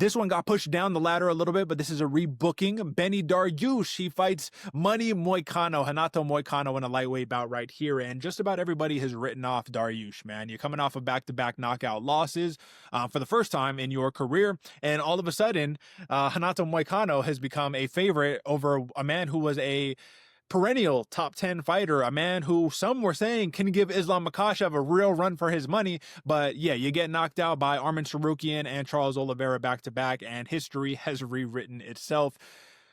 This one got pushed down the ladder a little bit, but this is a rebooking. Beneil Dariush, he fights Money Moicano, Renato Moicano in a lightweight bout right here. And just about everybody has written off Dariush, man. You're coming off of back-to-back knockout losses for the first time in your career. And all of a sudden, Renato Moicano has become a favorite over a man who was a perennial top 10 fighter, a man who some were saying can give Islam Makhachev a real run for his money. But yeah, you get knocked out by Arman Tsarukyan and Charles Oliveira back to back, and history has rewritten itself.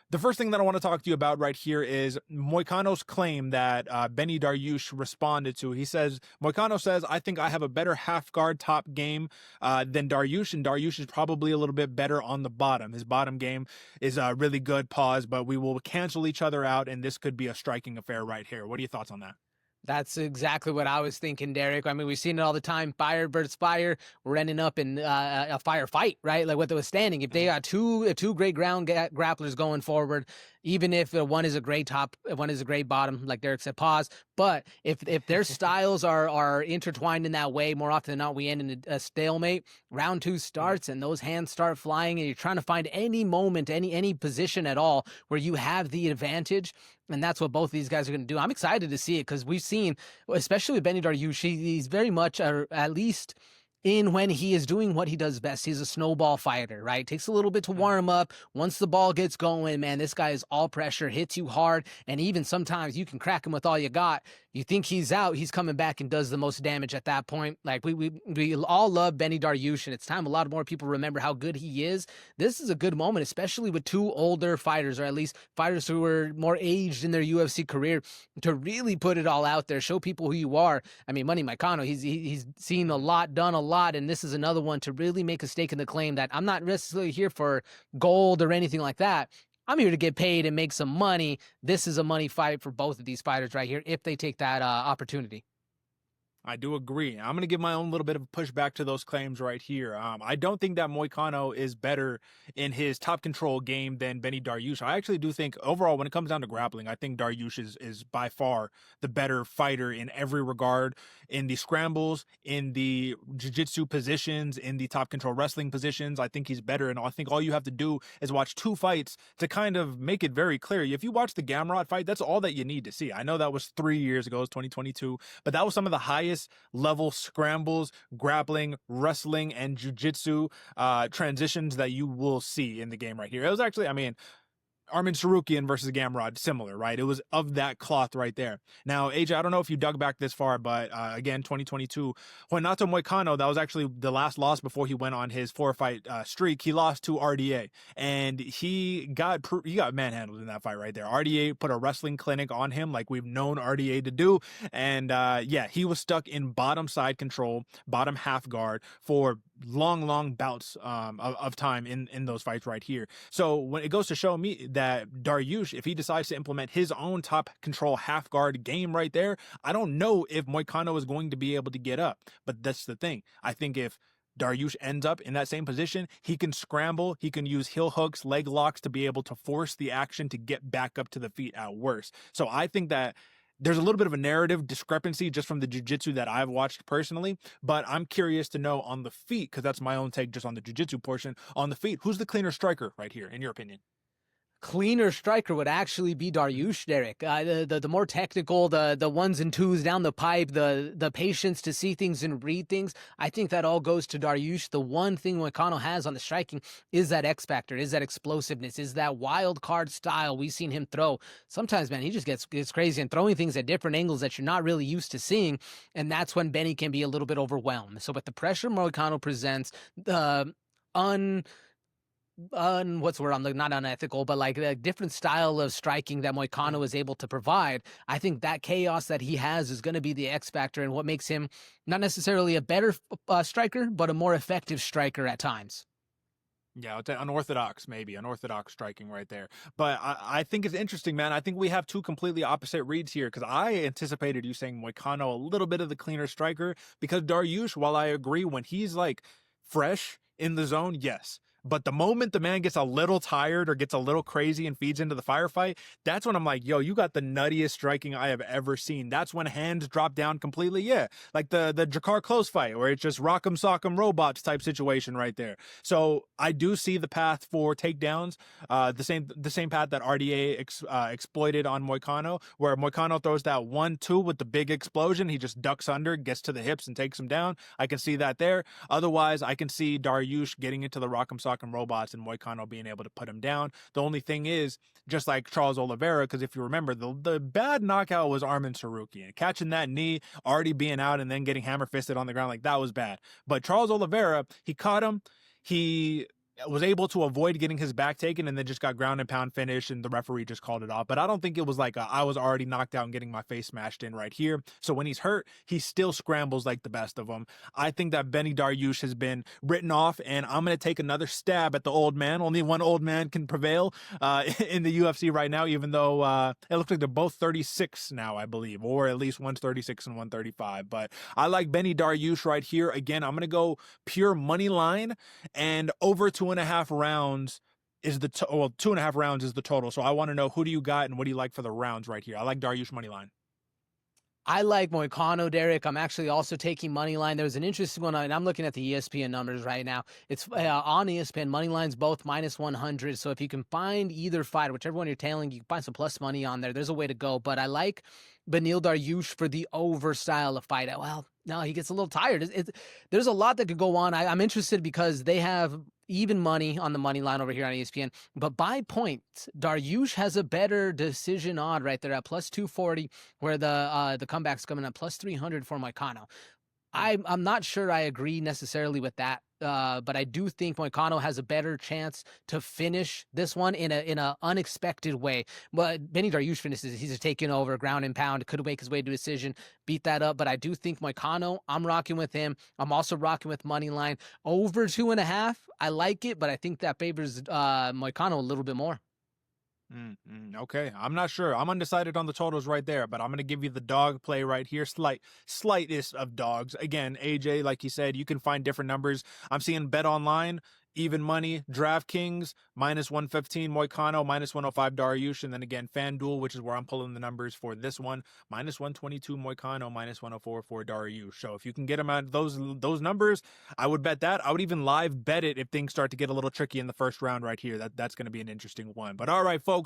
The first thing that I want to talk to you about right here is Moicano's claim that Beneil Dariush responded to. He says, Moicano says, I think I have a better half guard top game than Dariush, and Dariush is probably a little bit better on the bottom. His bottom game is really good, but we will cancel each other out, and this could be a striking affair right here. What are your thoughts on that? That's exactly what I was thinking, Derek. I mean, we've seen it all the time. Fire versus fire. We're ending up in a firefight, right? Like what they was standing. If they got two great ground grapplers going forward, even if one is a great top, one is a great bottom, like Derek said, pause. But if their styles are intertwined in that way, more often than not, we end in a stalemate. Round two starts and those hands start flying, and you're trying to find any moment, any position at all where you have the advantage. And that's what both of these guys are going to do. I'm excited to see it because we've seen, especially with Beneil Dariush, he's very much, at least in when he is doing what he does best. He's a snowball fighter, right? Takes a little bit to warm up. Once the ball gets going, man, this guy is all pressure, hits you hard, and even sometimes you can crack him with all you got. You think he's out, he's coming back and does the most damage at that point. Like we all love Beneil Dariush, and it's time a lot more people remember how good he is. This is a good moment, especially with two older fighters, or at least fighters who are more aged in their UFC career, to really put it all out there, show people who you are. I mean, Money Moicano, he's seen a lot, done a lot, and this is another one to really make a stake in the claim that I'm not necessarily here for gold or anything like that. I'm here to get paid and make some money. This is a money fight for both of these fighters right here if they take that opportunity. I do agree. I'm going to give my own little bit of a pushback to those claims right here. I don't think that Moicano is better in his top control game than Beneil Dariush. I actually do think overall, when it comes down to grappling, I think Dariush is by far the better fighter in every regard, in the scrambles, in the jiu-jitsu positions, in the top control wrestling positions. I think he's better. And I think all you have to do is watch two fights to kind of make it very clear. If you watch the Gamrot fight, that's all that you need to see. I know that was 3 years ago, it was 2022, but that was some of the highest level scrambles, grappling, wrestling, and jiu-jitsu transitions that you will see in the game right here. It was actually, I mean, Arman Tsarukyan versus Gamrot, similar, right? It was of that cloth right there. Now, AJ, I don't know if you dug back this far, but again, 2022, Renato Moicano, that was actually the last loss before he went on his 4-fight streak. He lost to RDA, and he got manhandled in that fight right there. RDA put a wrestling clinic on him like we've known RDA to do, and yeah, he was stuck in bottom side control, bottom half guard for long bouts of time in those fights right here. So when it goes to show me that Dariush, if he decides to implement his own top control half guard game right there, I don't know if Moicano is going to be able to get up. But that's the thing. I think if Dariush ends up in that same position, he can scramble, he can use heel hooks, leg locks to be able to force the action to get back up to the feet at worst. So I think that there's a little bit of a narrative discrepancy just from the jiu-jitsu that I've watched personally, but I'm curious to know on the feet, because that's my own take just on the jiu-jitsu portion. On the feet, who's the cleaner striker right here, in your opinion? Cleaner striker would actually be Dariush, Derek. The more technical, the ones and twos down the pipe, the patience to see things and read things. I think that all goes to Dariush. The one thing Moicano has on the striking is that X factor, is that explosiveness, is that wild card style we've seen him throw. Sometimes, man, he just gets crazy and throwing things at different angles that you're not really used to seeing, and that's when Beneil can be a little bit overwhelmed. So with the pressure Moicano presents, the what's the word? I'm not unethical, but like a different style of striking that Moicano is able to provide. I think that chaos that he has is going to be the X factor and what makes him not necessarily a better striker, but a more effective striker at times. Yeah, unorthodox, maybe unorthodox striking right there. But I think it's interesting, man. I think we have two completely opposite reads here, because I anticipated you saying Moicano a little bit of the cleaner striker, because Dariush, while I agree when he's like fresh in the zone, yes. But the moment the man gets a little tired or gets a little crazy and feeds into the firefight, that's when I'm like, yo, you got the nuttiest striking I have ever seen. That's when hands drop down completely. Yeah, like the Jakar close fight where it's just rock'em sock'em robots type situation right there. So I do see the path for takedowns, the same path that RDA exploited on Moicano, where Moicano throws that 1-2 with the big explosion. He just ducks under, gets to the hips, and takes him down. I can see that there. Otherwise, I can see Dariush getting into the rock'em sock'em robots and Moicano being able to put him down. The only thing is, just like Charles Oliveira, because if you remember, the bad knockout was Arman Sarukian. Catching that knee, already being out, and then getting hammer fisted on the ground, like that was bad. But Charles Oliveira, he caught him. He was able to avoid getting his back taken and then just got ground and pound finish and the referee just called it off. But I don't think it was like I was already knocked out and getting my face smashed in right here. So when he's hurt, he still scrambles like the best of them. I think that Beneil Dariush has been written off, and I'm going to take another stab at the old man. Only one old man can prevail in the UFC right now, even though it looks like they're both 36 now, I believe, or at least one's 36 and 135. But I like Beneil Dariush right here. Again, I'm going to go pure money line, and over 2.5 rounds is the 2.5 rounds is the total. So I want to know, who do you got and what do you like for the rounds right here? I like Dariush money line. I like Moicano, Derek. I'm actually also taking money line. There was an interesting one, and I'm looking at the ESPN numbers right now. It's on ESPN. Money lines both -100. So if you can find either fight, whichever one you're tailing, you can find some plus money on there. There's a way to go. But I like Beneil Dariush for the over style of fight. Well, no, he gets a little tired. There's a lot that could go on. I'm interested because they have even money on the money line over here on ESPN. But by points, Dariush has a better decision odd right there at +240, where the comeback's coming at +300 for Moicano. I'm not sure I agree necessarily with that, but I do think Moicano has a better chance to finish this one in a unexpected way. But Beneil Dariush finishes, he's taking over, ground and pound, could make his way to a decision, beat that up. But I do think Moicano, I'm rocking with him. I'm also rocking with money line over 2.5. I like it, but I think that favors Moicano a little bit more. Okay, I'm not sure. I'm undecided on the totals right there, but I'm going to give you the dog play right here. Slightest of dogs. Again, AJ, like you said, you can find different numbers. I'm seeing Bet Online, even money, DraftKings, -115, Moicano, -105, Dariush, and then again, FanDuel, which is where I'm pulling the numbers for this one, -122, Moicano, -104 for Dariush. So if you can get them at those numbers, I would bet that. I would even live bet it if things start to get a little tricky in the first round right here. That's going to be an interesting one. But all right, folks.